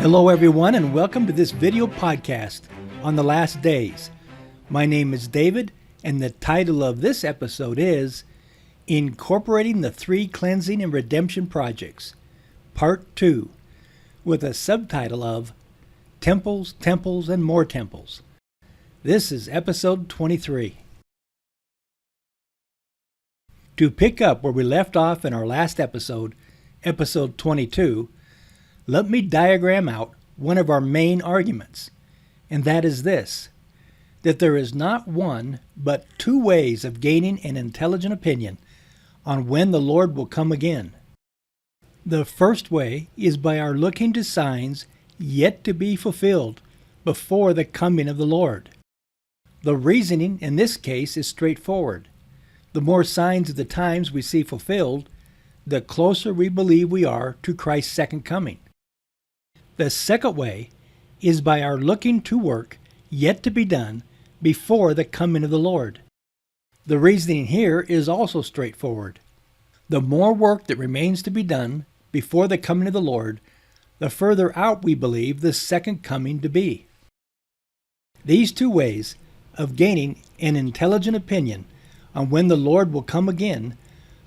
Hello everyone and welcome to this video podcast on the last days. My name is David and the title of this episode is Incorporating the Three Cleansing and Redemption Projects, Part 2, with a subtitle of Temples, Temples, and More Temples. This is episode 23. To pick up where we left off in our last episode, episode 22, let me diagram out one of our main arguments, and that is this, that there is not one but two ways of gaining an intelligent opinion on when the Lord will come again. The first way is by our looking to signs yet to be fulfilled before the coming of the Lord. The reasoning in this case is straightforward. The more signs of the times we see fulfilled, the closer we believe we are to Christ's second coming. The second way is by our looking to work yet to be done before the coming of the Lord. The reasoning here is also straightforward. The more work that remains to be done before the coming of the Lord, the further out we believe the second coming to be. These two ways of gaining an intelligent opinion on when the Lord will come again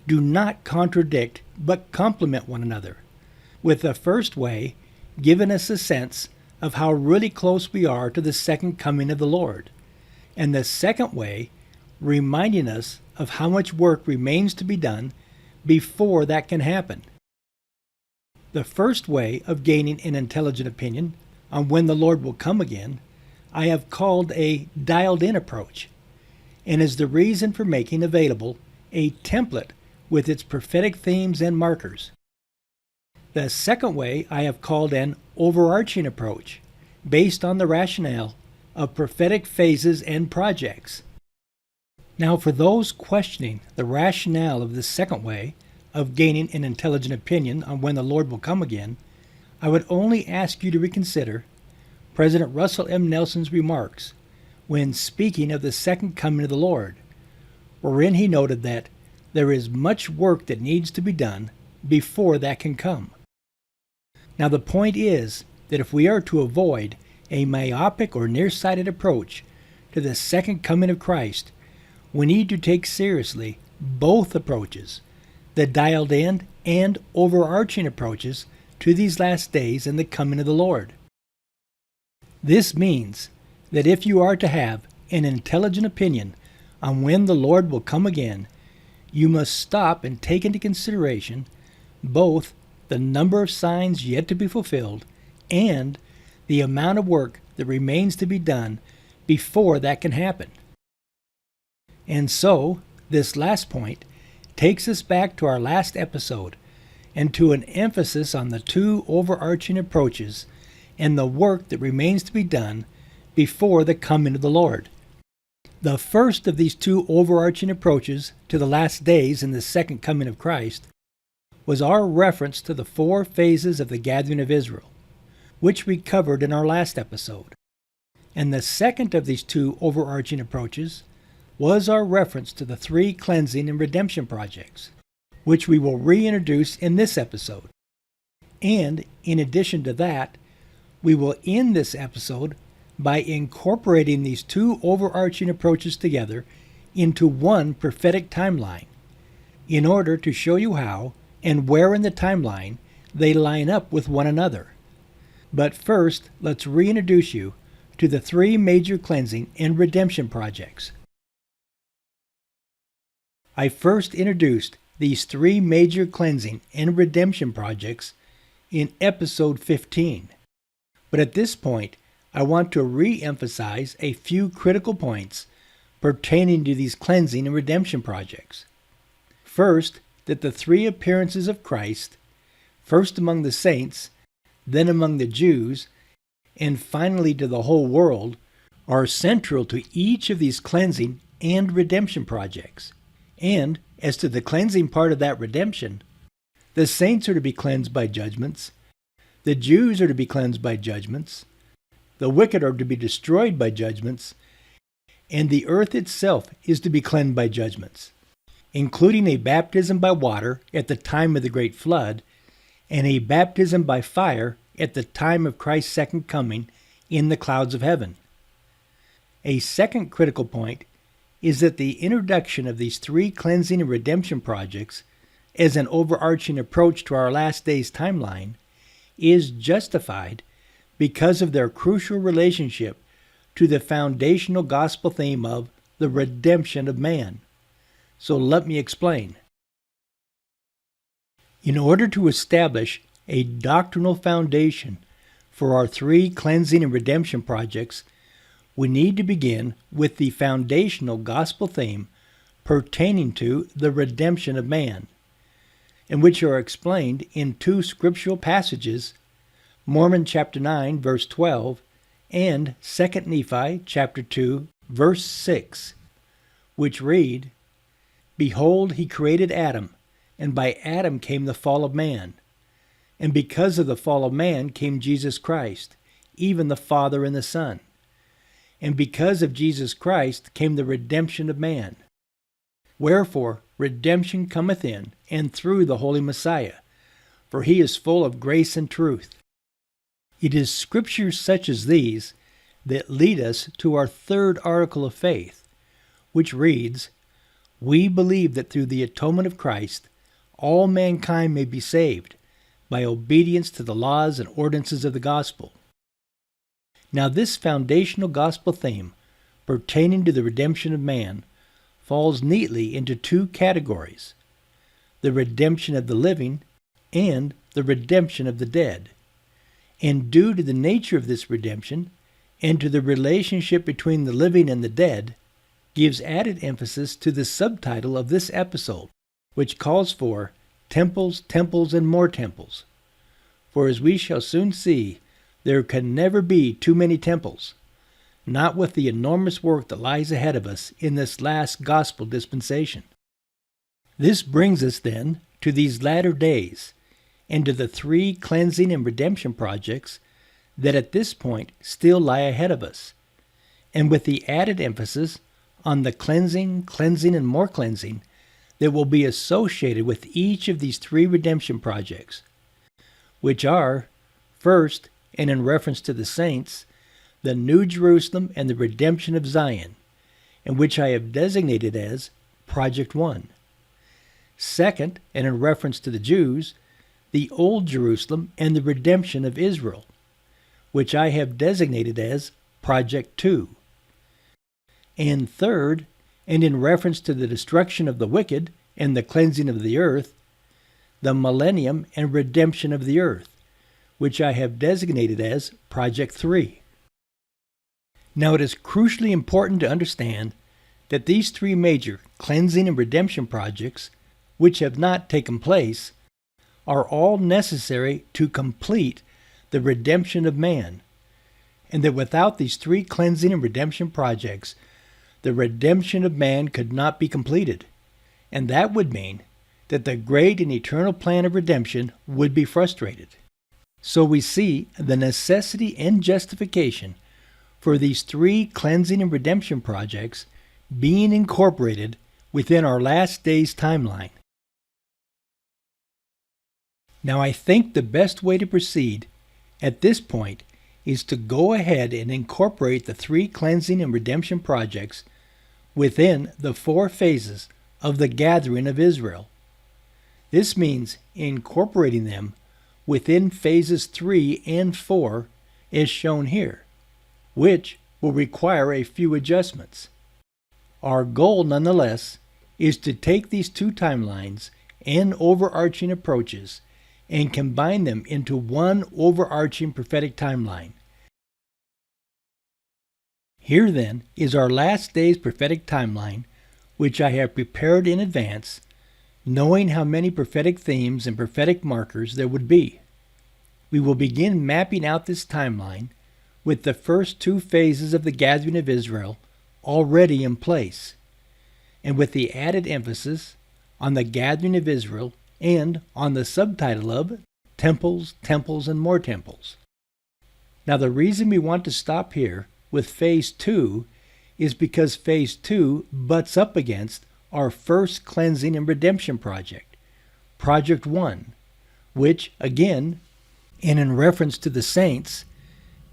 do not contradict but complement one another, with the first way giving us a sense of how really close we are to the second coming of the Lord, and the second way reminding us of how much work remains to be done before that can happen. The first way of gaining an intelligent opinion on when the Lord will come again I have called a dialed-in approach, and is the reason for making available a template with its prophetic themes and markers. The second way I have called an overarching approach, based on the rationale of prophetic phases and projects. Now, for those questioning the rationale of the second way of gaining an intelligent opinion on when the Lord will come again, I would only ask you to reconsider President Russell M. Nelson's remarks when speaking of the second coming of the Lord, wherein he noted that there is much work that needs to be done before that can come. Now, the point is that if we are to avoid a myopic or nearsighted approach to the second coming of Christ, we need to take seriously both approaches, the dialed-in and overarching approaches to these last days and the coming of the Lord. This means that if you are to have an intelligent opinion on when the Lord will come again, you must stop and take into consideration both the number of signs yet to be fulfilled and the amount of work that remains to be done before that can happen. And so, this last point takes us back to our last episode and to an emphasis on the two overarching approaches and the work that remains to be done before the coming of the Lord. The first of these two overarching approaches to the last days and the second coming of Christ was our reference to the four phases of the gathering of Israel, which we covered in our last episode. And the second of these two overarching approaches was our reference to the three cleansing and redemption projects, which we will reintroduce in this episode. And in addition to that, we will end this episode by incorporating these two overarching approaches together into one prophetic timeline, in order to show you how and where in the timeline they line up with one another. But first, let's reintroduce you to the three major cleansing and redemption projects. I first introduced these three major cleansing and redemption projects in episode 15. But at this point, I want to re-emphasize a few critical points pertaining to these cleansing and redemption projects. First, that the three appearances of Christ, first among the saints, then among the Jews, and finally to the whole world, are central to each of these cleansing and redemption projects. And as to the cleansing part of that redemption, the saints are to be cleansed by judgments, the Jews are to be cleansed by judgments, the wicked are to be destroyed by judgments, and the earth itself is to be cleansed by judgments, including a baptism by water at the time of the great flood, and a baptism by fire at the time of Christ's second coming in the clouds of heaven. A second critical point is that the introduction of these three cleansing and redemption projects as an overarching approach to our last days timeline is justified because of their crucial relationship to the foundational gospel theme of the redemption of man. So let me explain. In order to establish a doctrinal foundation for our three cleansing and redemption projects, we need to begin with the foundational gospel theme pertaining to the redemption of man, and which are explained in two scriptural passages, Mormon chapter 9, verse 12, and 2 Nephi chapter 2, verse 6, which read, "Behold, he created Adam, and by Adam came the fall of man. And because of the fall of man came Jesus Christ, even the Father and the Son. And because of Jesus Christ came the redemption of man. Wherefore redemption cometh in and through the Holy Messiah, for he is full of grace and truth." It is scriptures such as these that lead us to our third article of faith, which reads, "We believe that through the atonement of Christ, all mankind may be saved by obedience to the laws and ordinances of the gospel." Now this foundational gospel theme pertaining to the redemption of man falls neatly into two categories: the redemption of the living and the redemption of the dead. And due to the nature of this redemption and to the relationship between the living and the dead, gives added emphasis to the subtitle of this episode, which calls for temples, temples, and more temples. For as we shall soon see, there can never be too many temples, not with the enormous work that lies ahead of us in this last gospel dispensation. This brings us then to these latter days, and to the three cleansing and redemption projects that at this point still lie ahead of us, and with the added emphasis on the cleansing, cleansing, and more cleansing that will be associated with each of these three redemption projects, which are, first, and in reference to the saints, the New Jerusalem and the redemption of Zion, and which I have designated as Project 1. Second, and in reference to the Jews, the Old Jerusalem and the redemption of Israel, which I have designated as Project 2. And third, and in reference to the destruction of the wicked and the cleansing of the earth, the millennium and redemption of the earth, which I have designated as Project 3. Now it is crucially important to understand that these three major cleansing and redemption projects, which have not taken place, are all necessary to complete the redemption of man, and that without these three cleansing and redemption projects, the redemption of man could not be completed, and that would mean that the great and eternal plan of redemption would be frustrated. So we see the necessity and justification for these three cleansing and redemption projects being incorporated within our last days timeline. Now I think the best way to proceed at this point is to go ahead and incorporate the three cleansing and redemption projects within the four phases of the gathering of Israel. This means incorporating them within phases 3 and 4 as shown here, which will require a few adjustments. Our goal, nonetheless, is to take these two timelines and overarching approaches and combine them into one overarching prophetic timeline. Here then is our last day's prophetic timeline, which I have prepared in advance, knowing how many prophetic themes and prophetic markers there would be. We will begin mapping out this timeline with the first two phases of the gathering of Israel already in place, and with the added emphasis on the gathering of Israel and on the subtitle of Temples, Temples, and More Temples. Now the reason we want to stop here with Phase 2 is because Phase 2 butts up against our first cleansing and redemption project, Project 1, which, again, and in reference to the saints,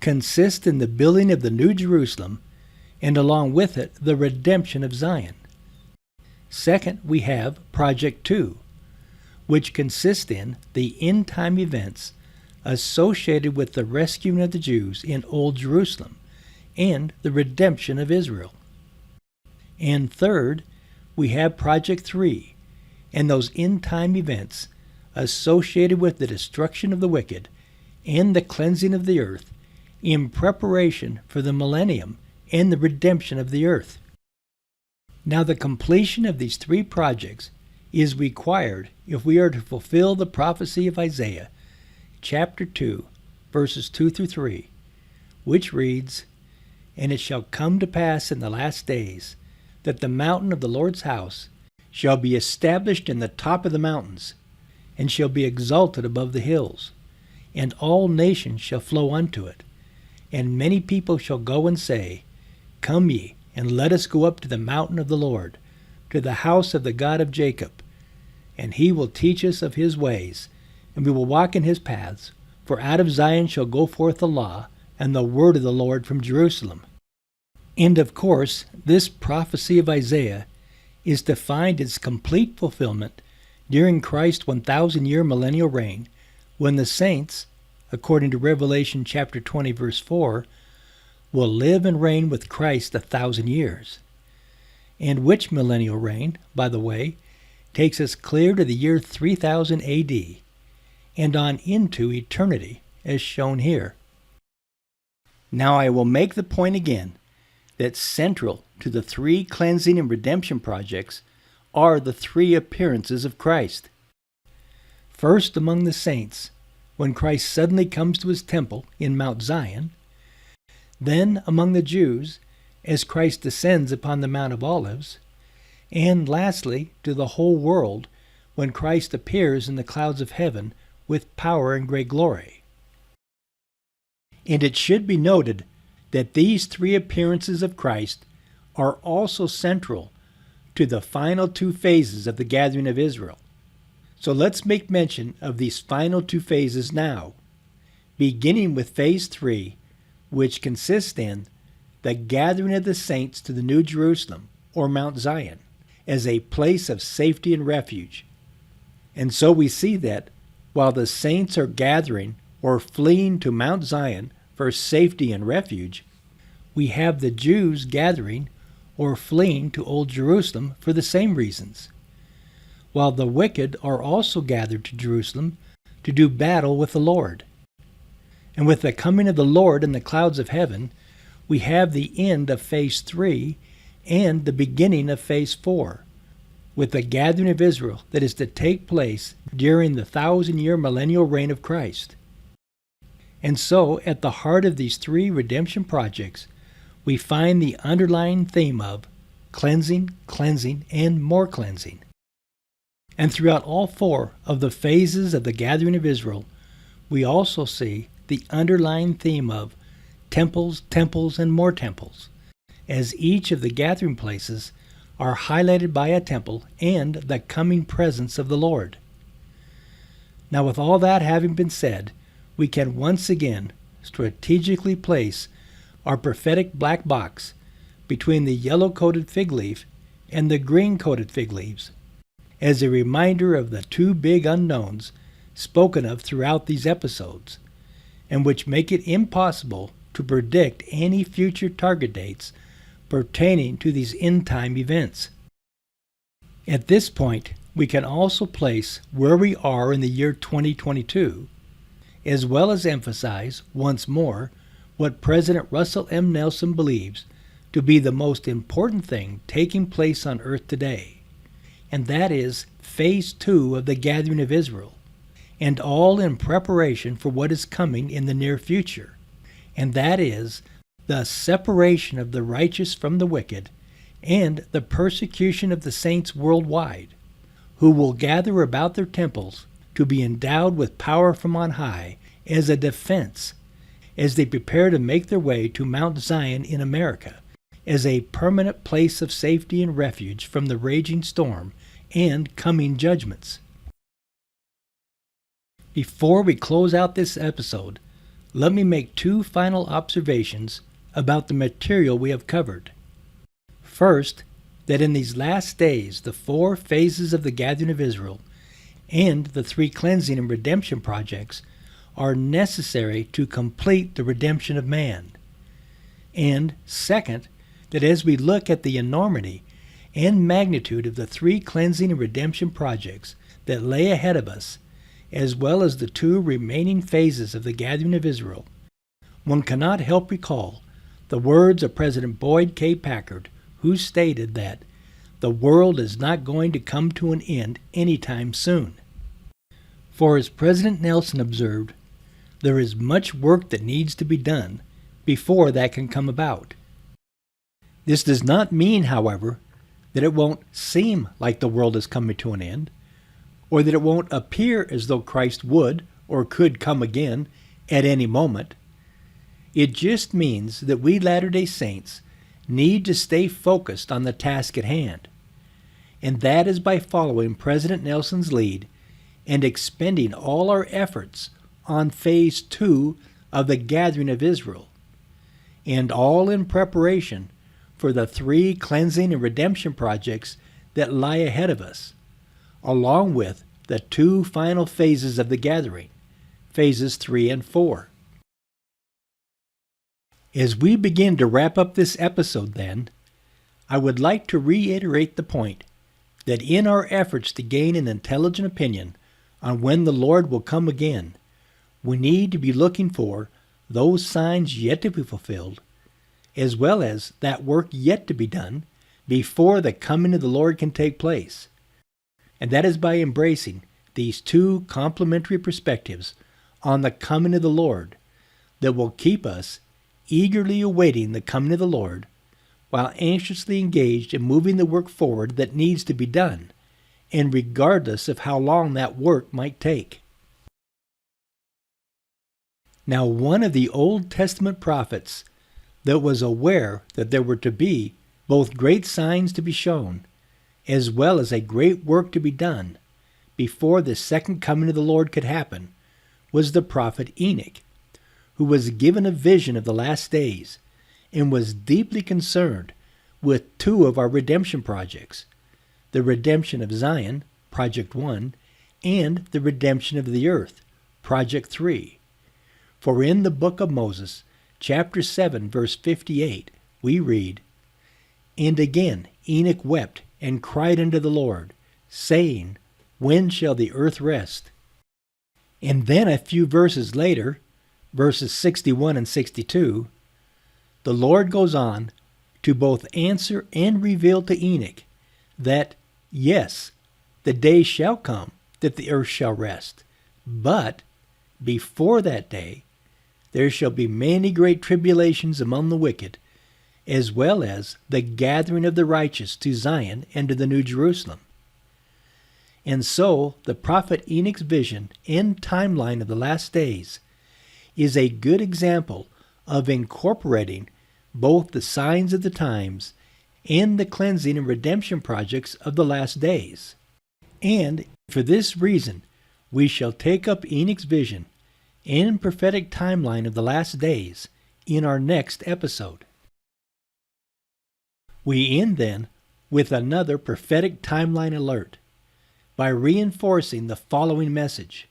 consist in the building of the New Jerusalem and along with it the redemption of Zion. Second, we have Project 2, which consists in the end-time events associated with the rescuing of the Jews in Old Jerusalem and the redemption of Israel. And third, we have Project 3 and those end-time events associated with the destruction of the wicked and the cleansing of the earth in preparation for the millennium and the redemption of the earth. Now, the completion of these three projects is required if we are to fulfill the prophecy of Isaiah, chapter 2, verses 2 through 3, which reads, "And it shall come to pass in the last days that the mountain of the Lord's house shall be established in the top of the mountains, and shall be exalted above the hills, and all nations shall flow unto it. And many people shall go and say, Come ye, and let us go up to the mountain of the Lord, to the house of the God of Jacob. And he will teach us of his ways, and we will walk in his paths. For out of Zion shall go forth the law, and the word of the Lord from Jerusalem." And of course, this prophecy of Isaiah is to find its complete fulfillment during Christ's 1,000-year millennial reign, when the saints, according to Revelation chapter 20, verse 4, will live and reign with Christ 1,000 years. And which millennial reign, by the way, takes us clear to the year 3000 A.D. and on into eternity, as shown here. Now I will make the point again that central to the three cleansing and redemption projects are the three appearances of Christ. First among the saints, when Christ suddenly comes to his temple in Mount Zion; then among the Jews, as Christ descends upon the Mount of Olives; and lastly, to the whole world, when Christ appears in the clouds of heaven with power and great glory. And it should be noted that these three appearances of Christ are also central to the final two phases of the gathering of Israel. So let's make mention of these final two phases now, beginning with phase 3, which consists in the gathering of the saints to the New Jerusalem, or Mount Zion, as a place of safety and refuge. And so we see that while the saints are gathering or fleeing to Mount Zion for safety and refuge, we have the Jews gathering or fleeing to Old Jerusalem for the same reasons, while the wicked are also gathered to Jerusalem to do battle with the Lord. And with the coming of the Lord in the clouds of heaven, we have the end of phase 3 and the beginning of phase 4, with the gathering of Israel that is to take place during the 1,000-year millennial reign of Christ. And so, at the heart of these three redemption projects, we find the underlying theme of cleansing, cleansing, and more cleansing. And throughout all four of the phases of the gathering of Israel, we also see the underlying theme of temples, temples, and more temples, as each of the gathering places are highlighted by a temple and the coming presence of the Lord. Now, with all that having been said, we can once again strategically place our prophetic black box between the yellow-coated fig leaf and the green-coated fig leaves, as a reminder of the two big unknowns spoken of throughout these episodes, and which make it impossible to predict any future target dates pertaining to these end-time events. At this point, we can also place where we are in the year 2022, as well as emphasize once more what President Russell M. Nelson believes to be the most important thing taking place on earth today, and that is phase 2 of the gathering of Israel, and all in preparation for what is coming in the near future, and that is the separation of the righteous from the wicked and the persecution of the saints worldwide, who will gather about their temples to be endowed with power from on high as a defense as they prepare to make their way to Mount Zion in America as a permanent place of safety and refuge from the raging storm and coming judgments. Before we close out this episode, let me make two final observations about the material we have covered. First, that in these last days, the 4 phases of the gathering of Israel and the 3 cleansing and redemption projects are necessary to complete the redemption of man. And second, that as we look at the enormity and magnitude of the 3 cleansing and redemption projects that lay ahead of us, as well as the 2 remaining phases of the gathering of Israel, one cannot help recall the words of President Boyd K. Packard, who stated that the world is not going to come to an end anytime soon. For as President Nelson observed, there is much work that needs to be done before that can come about. This does not mean, however, that it won't seem like the world is coming to an end, or that it won't appear as though Christ would or could come again at any moment. It just means that we Latter-day Saints need to stay focused on the task at hand, and that is by following President Nelson's lead and expending all our efforts on Phase 2 of the Gathering of Israel, and all in preparation for the 3 cleansing and redemption projects that lie ahead of us, along with the 2 final phases of the gathering, Phases 3 and 4. As we begin to wrap up this episode then, I would like to reiterate the point that in our efforts to gain an intelligent opinion on when the Lord will come again, we need to be looking for those signs yet to be fulfilled, as well as that work yet to be done before the coming of the Lord can take place. And that is by embracing these 2 complementary perspectives on the coming of the Lord that will keep us eagerly awaiting the coming of the Lord, while anxiously engaged in moving the work forward that needs to be done, and regardless of how long that work might take. Now, one of the Old Testament prophets that was aware that there were to be both great signs to be shown, as well as a great work to be done before the second coming of the Lord could happen, was the prophet Enoch, who was given a vision of the last days and was deeply concerned with 2 of our redemption projects, the redemption of Zion, Project 1, and the redemption of the earth, Project 3. For in the book of Moses, chapter 7, verse 58, we read, "And again Enoch wept and cried unto the Lord, saying, When shall the earth rest?" And then a few verses later, verses 61 and 62, the Lord goes on to both answer and reveal to Enoch that, yes, the day shall come that the earth shall rest, but before that day there shall be many great tribulations among the wicked, as well as the gathering of the righteous to Zion and to the New Jerusalem. And so the prophet Enoch's vision and timeline of the last days is a good example of incorporating both the signs of the times and the cleansing and redemption projects of the last days. And for this reason, we shall take up Enoch's vision and prophetic timeline of the last days in our next episode. We end then with another prophetic timeline alert by reinforcing the following message.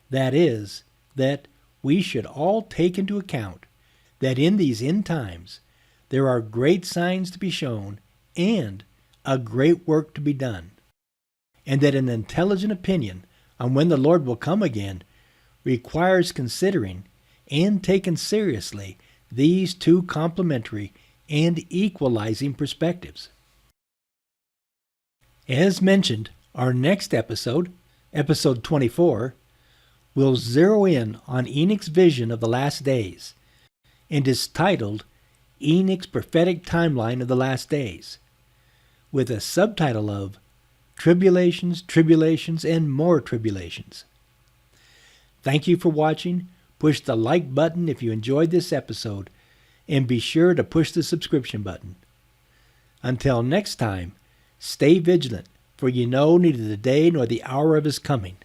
That is, that we should all take into account that in these end times there are great signs to be shown and a great work to be done, and that an intelligent opinion on when the Lord will come again requires considering and taking seriously these 2 complementary and equalizing perspectives. As mentioned, our next episode, episode 24, will zero in on Enoch's vision of the last days and is titled Enoch's Prophetic Timeline of the Last Days, with a subtitle of Tribulations, Tribulations, and More Tribulations. Thank you for watching. Push the like button if you enjoyed this episode, and be sure to push the subscription button. Until next time, stay vigilant, for you know neither the day nor the hour of his coming.